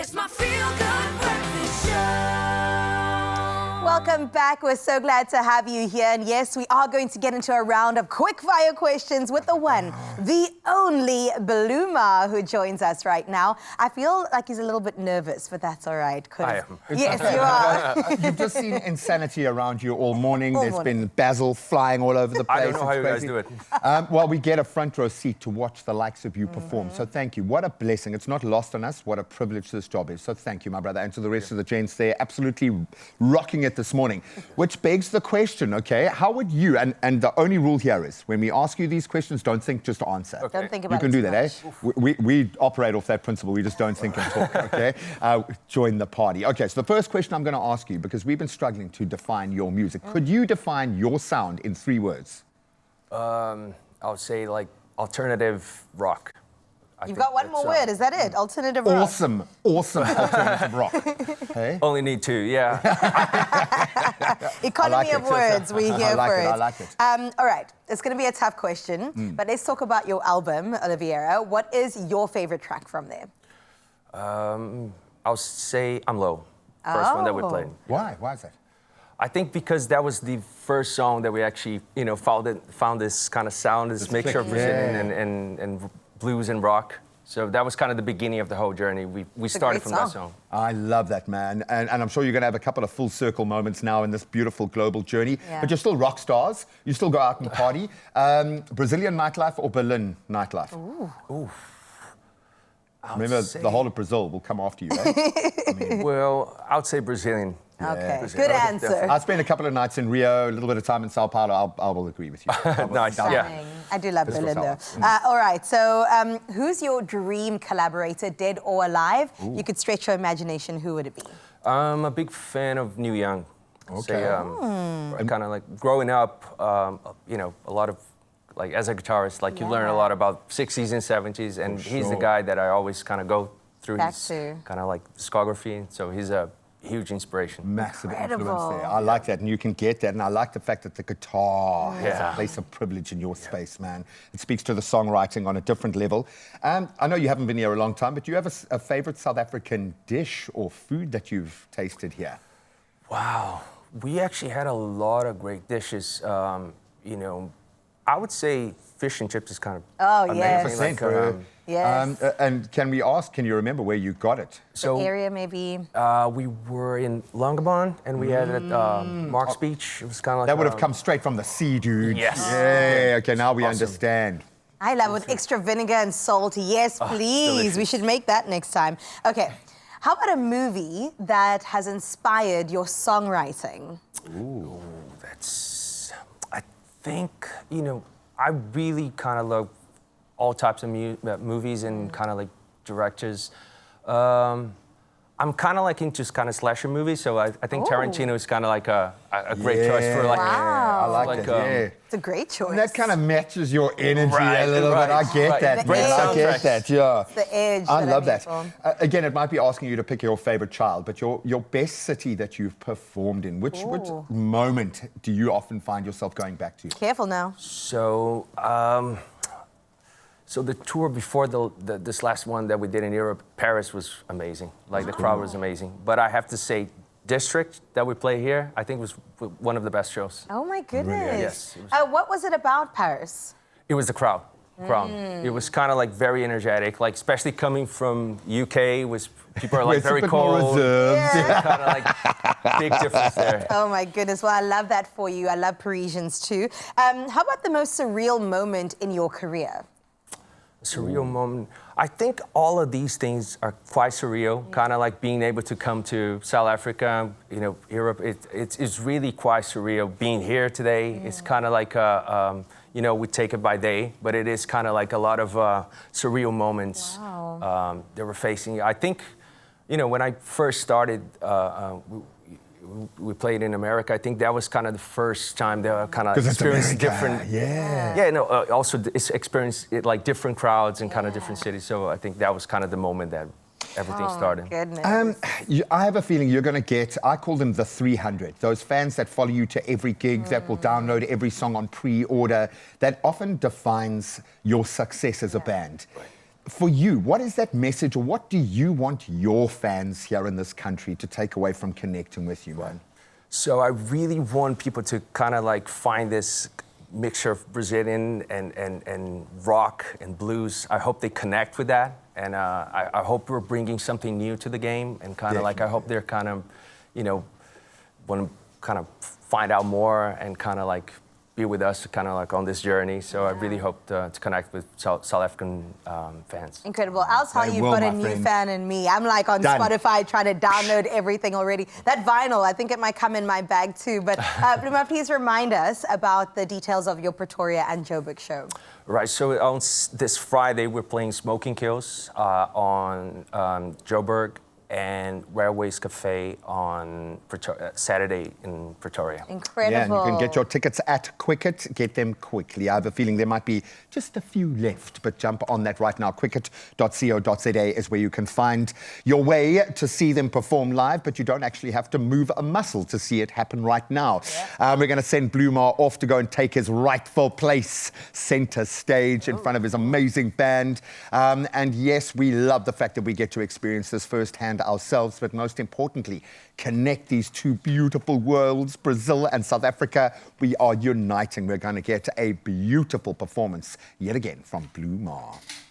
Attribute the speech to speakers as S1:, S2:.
S1: It's my feel-good breakfast show.
S2: Welcome back. We're so glad to have you here. And yes, we are going to get into a round of quick-fire questions with the one, the only Baluma, who joins us right now. I feel like he's a little bit nervous, but that's all right.
S3: I am.
S2: Yes, you are.
S4: You've just seen insanity around you all morning. There's been basil flying all over the place.
S3: I don't know how
S4: It's
S3: you guys
S4: crazy.
S3: do it.
S4: Well, we get a front row seat to watch the likes of you perform. So thank you. What a blessing. It's not lost on us what a privilege this job is. So thank you, my brother. And to the rest of the gents there, absolutely rocking it this morning. Which begs the question, okay, how would you, and the only rule here is, when we ask you these questions, don't think, just answer.
S2: Don't think about
S4: You can
S2: it
S4: do
S2: too
S4: that, eh? We operate off that principle. We just don't think and talk, okay? Join the party. Okay, so the first question I'm going to ask you, because we've been struggling to define your music. Could you define your sound in 3 words?
S3: I would say like alternative rock.
S2: You've got one more word. Is that it? Alternative rock.
S4: Awesome alternative rock. Hey?
S3: Only need 2, yeah.
S2: Economy of words. We're here for it.
S4: I like it.
S2: All right. It's going to be a tough question, but let's talk about your album, Oliveira. What is your favorite track from there?
S3: I'll say I'm Low. First one that we played.
S4: Why? Why is that?
S3: I think because that was the first song that we actually, found this kind of sound, this mixture of Brazilian and blues and rock. So that was kind of the beginning of the whole journey. We started from that song.
S4: I love that, man. And I'm sure you're going to have a couple of full circle moments now in this beautiful global journey.
S2: Yeah.
S4: But you're still rock stars. You still go out and party. Brazilian nightlife or Berlin nightlife?
S3: Ooh.
S4: Remember, the whole of Brazil will come after you, eh?
S3: Well, I would say Brazilian.
S2: Okay,
S3: Brazilian.
S2: good answer.
S4: I spent a couple of nights in Rio, a little bit of time in Sao Paulo. I will agree with you.
S3: Nice, yeah.
S2: I do love Berlin, though. All right, so who's your dream collaborator, dead or alive? You could stretch your imagination. Who would it be?
S3: I'm a big fan of Neil Young.
S4: Okay.
S3: Kind of like growing up, a lot of, like as a guitarist, like you learn a lot about 60s and 70s, and he's the guy that I always kind of go through his kind of like discography. So he's a huge inspiration.
S4: Massive influence there. I like that, and you can get that. And I like the fact that the guitar has a place of privilege in your space, man. It speaks to the songwriting on a different level. I know you haven't been here a long time, but do you have a favorite South African dish or food that you've tasted here?
S3: Wow. We actually had a lot of great dishes. I would say fish and chips is kind of amazing.
S2: Yes.
S4: And can you remember where you got it?
S2: So the area, maybe?
S3: We were in Longabon, and we had it at Mark's Beach. It was kind of like...
S4: That would have come straight from the sea, dude.
S3: Yes.
S4: Yeah, okay, now we understand.
S2: I love it with extra vinegar and salt. Yes, please.
S3: Delicious.
S2: We should make that next time. Okay. How about a movie that has inspired your songwriting?
S3: Ooh, I think, I really kind of love all types of movies and kind of like directors. I'm kind of like into kind of slasher movies, so I think Tarantino is kind of like a great choice for like...
S2: Wow.
S4: I like that,
S2: It's a great choice.
S4: And that kind of matches your energy
S3: Right,
S4: a little bit. I get that,
S2: The
S4: man. I get
S3: soundtracks.
S4: that, yeah.
S2: It's the edge
S4: I
S2: that
S4: love
S2: I
S4: that.
S2: need for.
S4: Again, it might be asking you to pick your favorite child, but your best city that you've performed in, which moment do you often find yourself going back to?
S2: Careful now.
S3: So, so the tour before this last one that we did in Europe, Paris was amazing. Like the crowd was amazing. But I have to say, District that we play here, I think was one of the best shows.
S2: Oh my goodness.
S3: Yes.
S2: What was it about Paris?
S3: It was the crowd. It was kind of like very energetic, like especially coming from UK, was people are like very cold. Kind of like big difference there.
S2: Oh my goodness. Well, I love that for you. I love Parisians too. How about the most surreal moment in your career?
S3: Surreal moment. I think all of these things are quite surreal. Kind of like being able to come to South Africa, Europe. It's really quite surreal. Being here today, it's kind of like we take it by day, but it is kind of like a lot of surreal moments that we're facing. I think, when I first started, we played in America. I think that was kind of the first time that I kind of experienced different. Also experienced it like different crowds and kind of different cities. So I think that was kind of the moment that everything started.
S2: Goodness.
S4: I have a feeling you're going to get, I call them the 300, those fans that follow you to every gig, that will download every song on pre-order, that often defines your success as a band. For you, what is that message, or what do you want your fans here in this country to take away from connecting with you, man?
S3: So I really want people to kind of like find this mixture of Brazilian and rock and blues. I hope they connect with that, and I hope we're bringing something new to the game, and kind of like I hope they're kind of, you know, want to kind of find out more and kind of like be with us kind of like on this journey. So I really hope to connect with South African fans.
S2: Incredible. I'll tell you, you've
S4: will,
S2: got a
S4: my
S2: new
S4: friend.
S2: fan in me. I'm like on
S4: Done.
S2: Spotify trying to download everything already. That vinyl, I think it might come in my bag too. But Bluma, please remind us about the details of your Pretoria and Joburg show.
S3: Right, so on this Friday, we're playing Smoking Kills on Joburg, and Railways Cafe on Saturday in Pretoria.
S2: Incredible.
S4: Yeah, and you can get your tickets at Quicket. Get them quickly. I have a feeling there might be just a few left, but jump on that right now. Quicket.co.za is where you can find your way to see them perform live, but you don't actually have to move a muscle to see it happen right now.
S2: Yeah.
S4: We're going to send Bluma off to go and take his rightful place center stage in front of his amazing band. And yes, we love the fact that we get to experience this firsthand ourselves, but most importantly, connect these two beautiful worlds, Brazil and South Africa. We are uniting. We're going to get a beautiful performance yet again from Bluma.